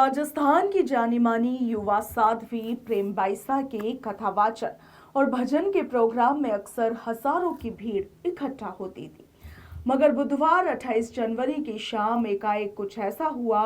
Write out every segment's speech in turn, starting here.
राजस्थान की जानी मानी युवा साध्वी प्रेम बाइसा के कथावाचन और भजन के प्रोग्राम में अक्सर हजारों की भीड़ इकट्ठा होती थी। मगर बुधवार 28 जनवरी की शाम एकाएक कुछ ऐसा हुआ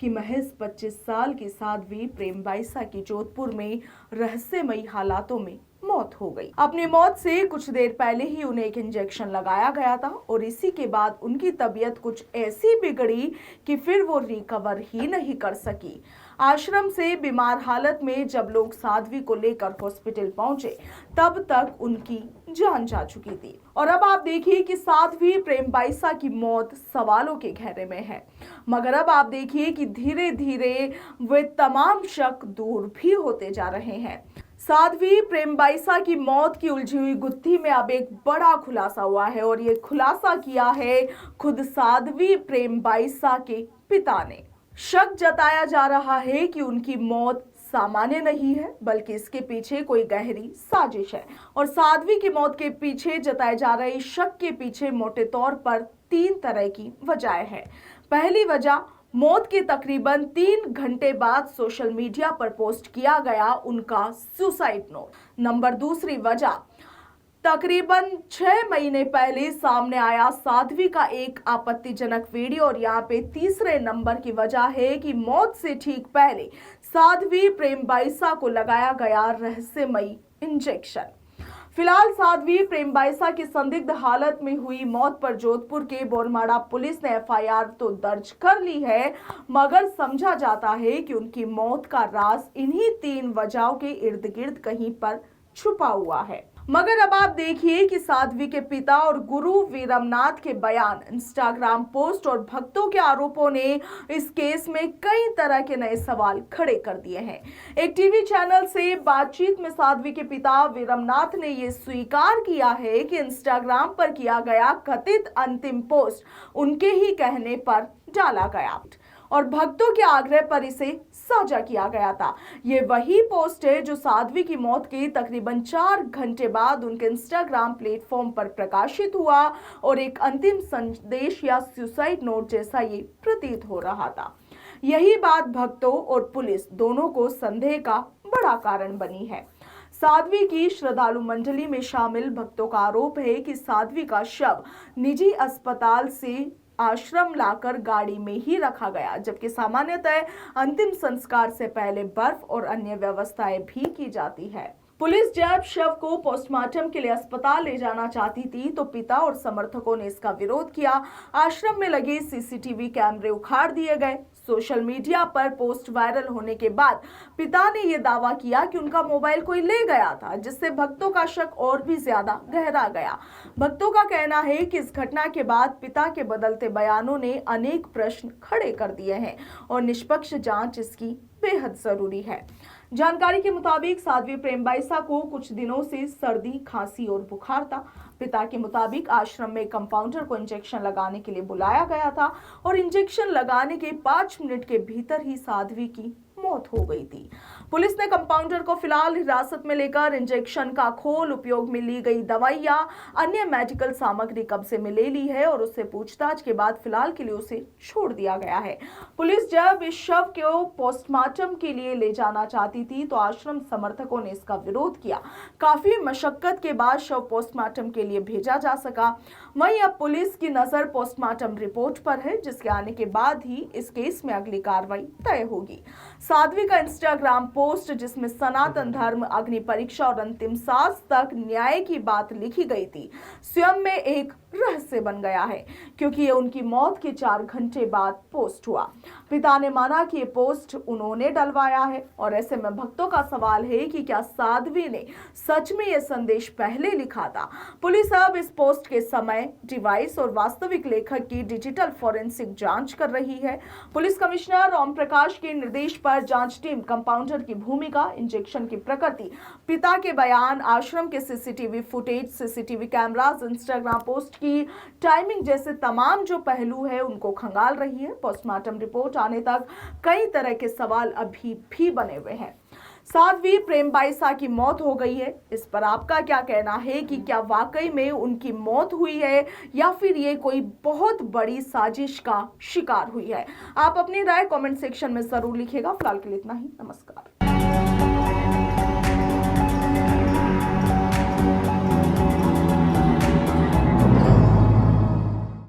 कि महज 25 साल की साध्वी प्रेम बाइसा की जोधपुर में रहस्यमयी हालातों में मौत हो गई। अपनी मौत से कुछ देर पहले ही उन्हें एक इंजेक्शन लगाया गया था और इसी के बाद उनकी तबीयत कुछ ऐसी बिगड़ी कि फिर वो रिकवर ही नहीं कर सकी। आश्रम से बीमार हालत में जब लोग साध्वी को लेकर हॉस्पिटल पहुंचे तब तक उनकी जान जा चुकी थी। और अब आप देखिए कि साध्वी प्रेम बाइसा की मौत सवालों के घेरे में है, मगर अब आप देखिए कि धीरे धीरे वे तमाम शक दूर भी होते जा रहे हैं। साध्वी प्रेम बाइसा की मौत की उलझी हुई गुत्थी में अब एक बड़ा खुलासा हुआ है और ये खुलासा किया है खुद साध्वी प्रेम बाइसा के पिता ने। शक जताया जा रहा है कि उनकी मौत सामान्य नहीं है, बल्कि इसके पीछे कोई गहरी साजिश है। और साध्वी की मौत के पीछे जताए जा रहे शक के पीछे मोटे तौर पर 3 तरह की वजह है। पहली वजह, मौत के तकरीबन 3 घंटे बाद सोशल मीडिया पर पोस्ट किया गया उनका सुसाइड नोट। नंबर दूसरी वजह, तकरीबन 6 महीने पहले सामने आया साध्वी का एक आपत्तिजनक वीडियो। और यहाँ पे तीसरे नंबर की वजह है कि मौत से ठीक पहले साध्वी प्रेम बाइसा को लगाया गया रहस्यमयी इंजेक्शन। फिलहाल साध्वी प्रेम बाइसा की संदिग्ध हालत में हुई मौत पर जोधपुर के बोरमाड़ा पुलिस ने एफआईआर तो दर्ज कर ली है, मगर समझा जाता है कि उनकी मौत का राज इन्हीं 3 वजहों के इर्द गिर्द कहीं पर छुपा हुआ है। मगर अब आप देखिए कि साध्वी के पिता और गुरु वीरमनाथ के बयान, इंस्टाग्राम पोस्ट और भक्तों के आरोपों ने इस केस में कई तरह के नए सवाल खड़े कर दिए हैं। एक टीवी चैनल से बातचीत में साध्वी के पिता वीरमनाथ ने यह स्वीकार किया है कि इंस्टाग्राम पर किया गया कथित अंतिम पोस्ट उनके ही कहने पर डाला गया और भक्तों के आग्रह पर इसे साझा किया गया था। ये वही पोस्ट है जो साध्वी की मौत के तकरीबन 4 घंटे बाद उनके इंस्टाग्राम प्लेटफॉर्म पर प्रकाशित हुआ और एक अंतिम संदेश या सुसाइड नोट जैसा ये प्रतीत हो रहा था। यही बात भक्तों और पुलिस दोनों को संदेह का बड़ा कारण बनी है। साध्वी की श्रद्धालु मंडली में शामिल भक्तों का आरोप है कि साध्वी का शव निजी अस्पताल से आश्रम लाकर गाड़ी में ही रखा गया, जबकि सामान्यतः अंतिम संस्कार से पहले बर्फ और अन्य व्यवस्थाएं भी की जाती है। पुलिस जब शव को पोस्टमार्टम के लिए अस्पताल ले जाना चाहती थी तो पिता और समर्थकों ने इसका विरोध किया। आश्रम में लगे सीसीटीवी कैमरे उखाड़ दिए गए। सोशल मीडिया पर पोस्ट वायरल होने के बाद पिता ने यह दावा किया कि उनका मोबाइल कोई ले गया था, जिससे भक्तों का शक और भी ज्यादा गहरा गया। भक्तों का कहना है कि इस घटना के बाद पिता के बदलते बयानों ने अनेक प्रश्न खड़े कर दिए हैं और निष्पक्ष जांच इसकी बेहद जरूरी है। जानकारी के मुताबिक साध्वी प्रेम बाइसा को कुछ दिनों से सर्दी, खांसी और बुखार था। पिता के मुताबिक आश्रम में कंपाउंडर को इंजेक्शन लगाने के लिए बुलाया गया था और इंजेक्शन लगाने के 5 मिनट के भीतर ही साध्वी की मौत हो गई थी। पुलिस ने कंपाउंडर को फिलहाल हिरासत में लेकर इंजेक्शन का खोल, उपयोग में ली गई दवाइयां, अन्य मेडिकल सामग्री कब्जे में ले ली है और उससे पूछताछ के बाद फिलहाल के लिए उसे छोड़ दिया गया है। पुलिस जब इस शव को पोस्टमार्टम के लिए ले जाना चाहती थी तो आश्रम समर्थकों ने इसका विरोध किया। काफी मशक्कत के बाद शव पोस्टमार्टम के लिए भेजा जा सका। वहीं अब पुलिस की नजर पोस्टमार्टम रिपोर्ट पर है, जिसके आने के बाद ही इस केस में अगली कार्रवाई तय होगी। साध्वी का इंस्टाग्राम पोस्ट, जिसमें सनातन धर्म, अग्नि परीक्षा और अंतिम सांस तक न्याय की बात लिखी गई थी, स्वयं में एक रहस्य बन गया है, क्योंकि ये उनकी मौत के 4 घंटे बाद पोस्ट हुआ। पिता ने माना कि ये पोस्ट उन्होंने डलवाया है और ऐसे में भक्तों का सवाल है कि क्या साध्वी ने सच में यह संदेश पहले लिखा था। पुलिस अब इस पोस्ट के समय, डिवाइस और वास्तविक लेखक की डिजिटल फॉरेंसिक जांच कर रही है। पुलिस कमिश्नर ओम प्रकाश के निर्देश पर जांच टीम, कंपाउंडर की भूमिका, इंजेक्शन की प्रकृति, पिता के बयान, आश्रम के CCTV footage, CCTV cameras, Instagram post की टाइमिंग जैसे तमाम जो पहलू है उनको खंगाल रही है। पोस्टमार्टम रिपोर्ट आने तक कई तरह के सवाल अभी भी बने हुए हैं। साध्वी प्रेमबाईसा की मौत हो गई है। इस पर आपका क्या कहना है कि क्या वाकई में उनकी मौत हुई है या फिर ये कोई बहुत बड़ी साजिश का शिकार हुई है? आप अपनी राय कमेंट सेक्शन में जरूर लिखिएगा। फिलहाल के लिए इतना ही। नमस्कार।